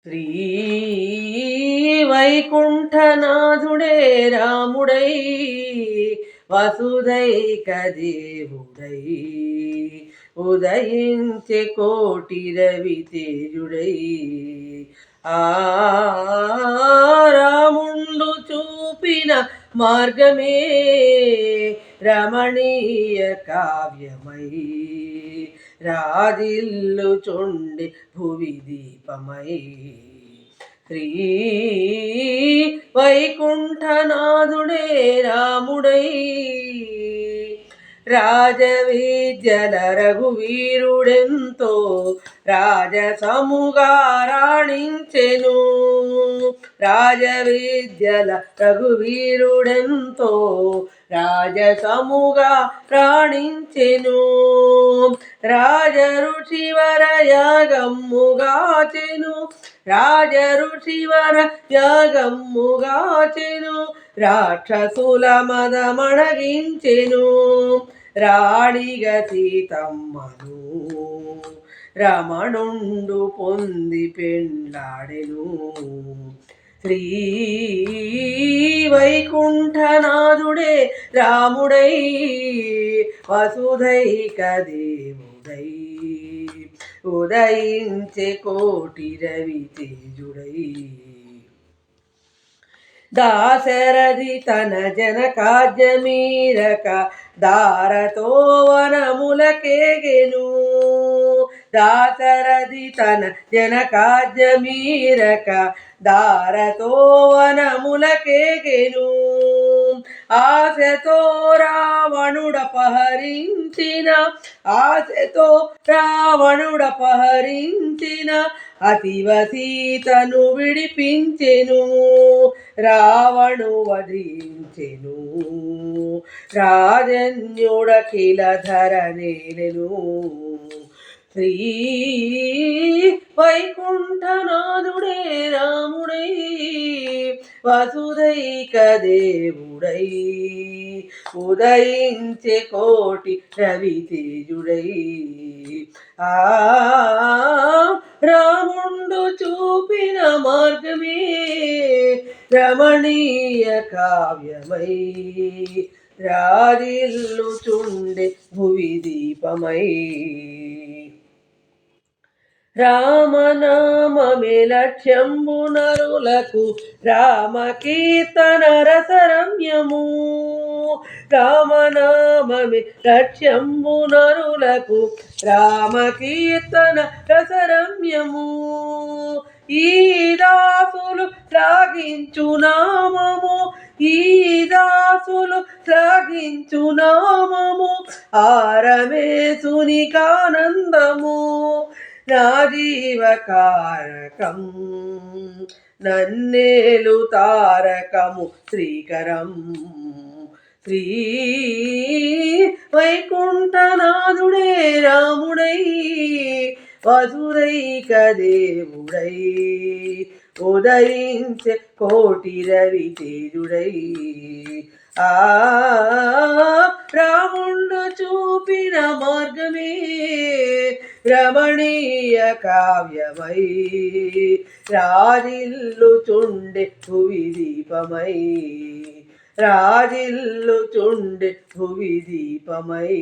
శ్రీ వైకుంఠనాథుడే రాముడై వసుధైక దేవుడై ఉదయించే కోటి రవి తేజుడై ఆ రాముండు చూపిన మార్గమే రమణీయ కావ్యమై రాజిల్లు చుండి భువి దీపమై శ్రీ వైకుంఠనాథుడే రాముడై రాజవిద్యల రఘువీరుడెంతో రాజసముగా రాణించెను రాజవిద్యల రఘువీరుడెంతో రాజసముగా రాణించెను రాజ ఋషివర యాగమ్ముగాచెను రాజ ఋషివర యాగమ్ముగాచెను రాక్షసుల మదమణగించెను రాణిగ సీతమ్మను రమణుండు పొంది పెండ్లాడెను శ్రీ వైకుంఠనాథుడే రాముడై వసుధైక దేవుడై ఉదయించే కోటి రవి తేజుడై దాశరథి తన జనకాజ్ఞమీరక దారతో వనములకేగెను దాశరథి తన జనకాజ్ఞమీరక దారతో వనములకేగెను ఆశతో రావణుడపహరించిన ఆశతో రావణుడపహరించిన అతివ సీతను విడిపించెను రావణు వధించెను రాజన్యుడఖిల ధర నేలెను శ్రీ వైకుంఠనాథుడే రాముడై వసుధైక దేవుడై ఉదయించే కోటి రవి తేజుడై ఆ రాముండు చూపిన మార్గమే రమణీయ కావ్యమై రాజిల్లు చుండే భువి దీపమై రామనామమే లక్ష్యంబు నరులకు రామకీర్తన రసరమ్యము రామనామమే లక్ష్యంబు నరులకు రామకీర్తన రసరమ్యము ఈ దాసులు శ్లాఘించు నామము ఈ దాసులు శ్లాఘించు నామము ఆరమేసునికానందము నా జీవకారకం నన్నేలు తారకము శ్రీకరం శ్రీ వైకుంఠనాథుడే రాముడై వసుధైక దేవుడై ఉదయించే కోటి రవి తేజుడై ఆ రాముండు చూపిన మార్గమే రమణీయ కావ్యమై రాజిల్లు చుండే భువి దీపమై రాజిల్లు చుండే భువి దీపమై